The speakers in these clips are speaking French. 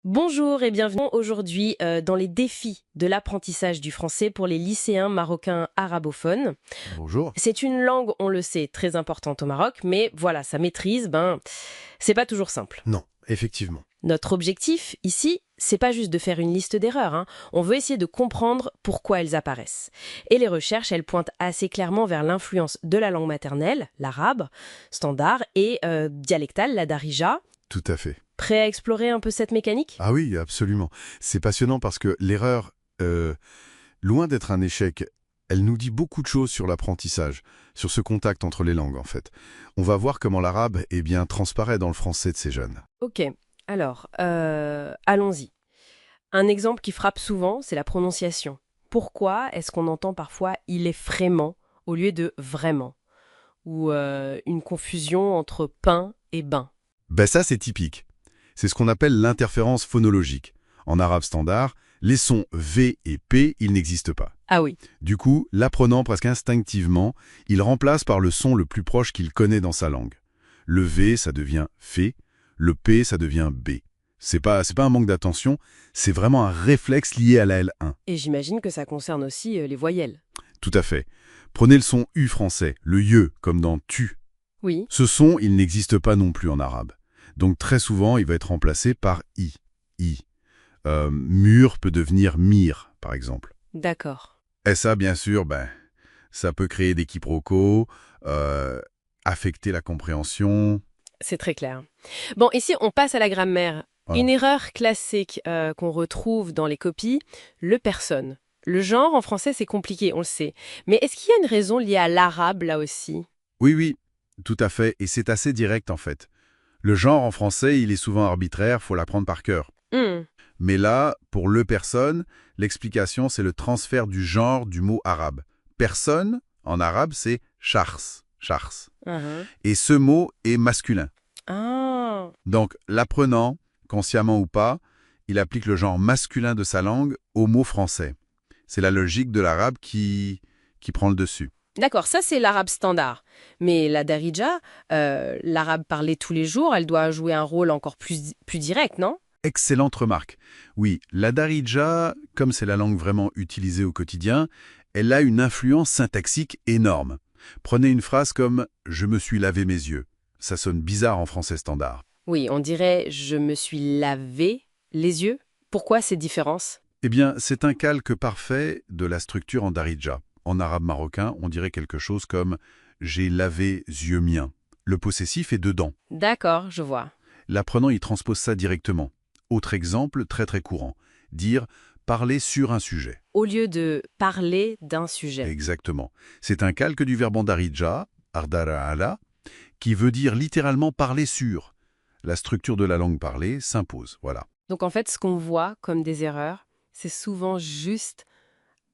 Bonjour et bienvenue aujourd'hui dans les défis de l'apprentissage du français pour les lycéens marocains arabophones. Bonjour. C'est une langue, on le sait, très importante au Maroc, mais voilà, sa maîtrise, c'est pas toujours simple. Non, effectivement. Notre objectif ici, c'est pas juste de faire une liste d'erreurs, hein. On veut essayer de comprendre pourquoi elles apparaissent. Et les recherches, elles pointent assez clairement vers l'influence de la langue maternelle, l'arabe, standard, et dialectale, la darija. Tout à fait. Prêt à explorer un peu cette mécanique? Ah oui, absolument. C'est passionnant parce que l'erreur, loin d'être un échec, elle nous dit beaucoup de choses sur l'apprentissage, sur ce contact entre les langues en fait. On va voir comment l'arabe, transparaît dans le français de ces jeunes. Ok, alors, allons-y. Un exemple qui frappe souvent, c'est la prononciation. Pourquoi est-ce qu'on entend parfois « il est vraiment » au lieu de « vraiment » ou une confusion entre « pain » et « bain ». Ça c'est typique. C'est ce qu'on appelle l'interférence phonologique. En arabe standard, les sons V et P, ils n'existent pas. Ah oui, Du coup, l'apprenant presque instinctivement, il remplace par le son le plus proche qu'il connaît dans sa langue. Le V, ça devient fait, le P, ça devient B. C'est pas un manque d'attention, c'est vraiment un réflexe lié à la L1. et j'imagine que ça concerne aussi les voyelles. Tout à fait. Prenez le son U français, le YE, comme dans tu. Oui, Ce son, il n'existe pas non plus en arabe. Donc très souvent, il va être remplacé par I. I. Mur peut devenir mir, par exemple. d'accord. Et ça, bien sûr, ça peut créer des quiproquos, affecter la compréhension. C'est très clair. Bon, ici, on passe à la grammaire. Voilà. Une erreur classique qu'on retrouve dans les copies, le personne. Le genre, en français, c'est compliqué, on le sait. Mais est-ce qu'il y a une raison liée à l'arabe, là aussi? Oui, oui, tout à fait, et c'est assez direct en fait. Le genre en français, il est souvent arbitraire, faut l'apprendre par cœur. Hmm, Mais là, pour le personne, l'explication, c'est le transfert du genre du mot arabe. Personne, en arabe, c'est shars, shars. uhum. Et ce mot est masculin. Ah, Donc, l'apprenant, consciemment ou pas, il applique le genre masculin de sa langue au mot français. C'est la logique de l'arabe qui prend le dessus. d'accord, ça c'est l'arabe standard. Mais la darija, l'arabe parlé tous les jours, elle doit jouer un rôle encore plus direct, non? Excellente remarque. Oui, la darija, comme c'est la langue vraiment utilisée au quotidien, elle a une influence syntaxique énorme. Prenez une phrase comme « je me suis lavé mes yeux ». Ça sonne bizarre en français standard. Oui, on dirait je me suis lavé les yeux. Pourquoi ces différences? Eh bien, c'est un calque parfait de la structure en darija. En arabe marocain, on dirait quelque chose comme « j'ai lavé yeux miens ». Le possessif est dedans. D'accord, je vois. L'apprenant y transpose ça directement. Autre exemple très très courant, dire « parler sur un sujet ». Au lieu de parler d'un sujet. Exactement. C'est un calque du verbe en darija, ardara qui veut dire littéralement parler sur. La structure de la langue parlée s'impose, voilà. Donc en fait, ce qu'on voit comme des erreurs, c'est souvent juste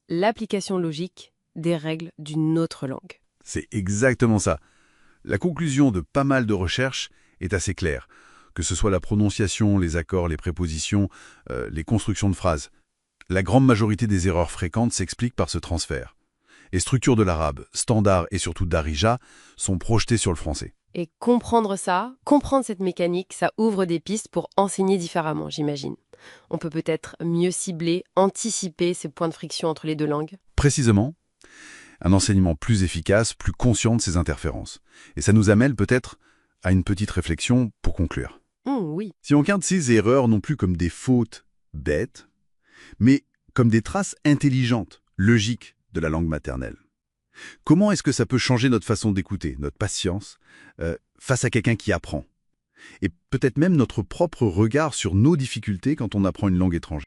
l'application logique des règles d'une autre langue. C'est exactement ça. La conclusion de pas mal de recherches est assez claire. Que ce soit la prononciation, les accords, les prépositions, les constructions de phrases. La grande majorité des erreurs fréquentes s'expliquent par ce transfert. Les structures de l'arabe, standard et surtout darija, sont projetées sur le français. Et comprendre ça, comprendre cette mécanique, ça ouvre des pistes pour enseigner différemment, j'imagine. On peut peut-être mieux cibler, anticiper ces points de friction entre les deux langues. Précisément, un enseignement plus efficace, plus conscient de ces interférences. Et ça nous amène peut-être à une petite réflexion pour conclure. Oui. Si on regarde ces erreurs non plus comme des fautes bêtes, mais comme des traces intelligentes, logiques de la langue maternelle. Comment est-ce que ça peut changer notre façon d'écouter, notre patience, face à quelqu'un qui apprend? Et peut-être même notre propre regard sur nos difficultés quand on apprend une langue étrangère.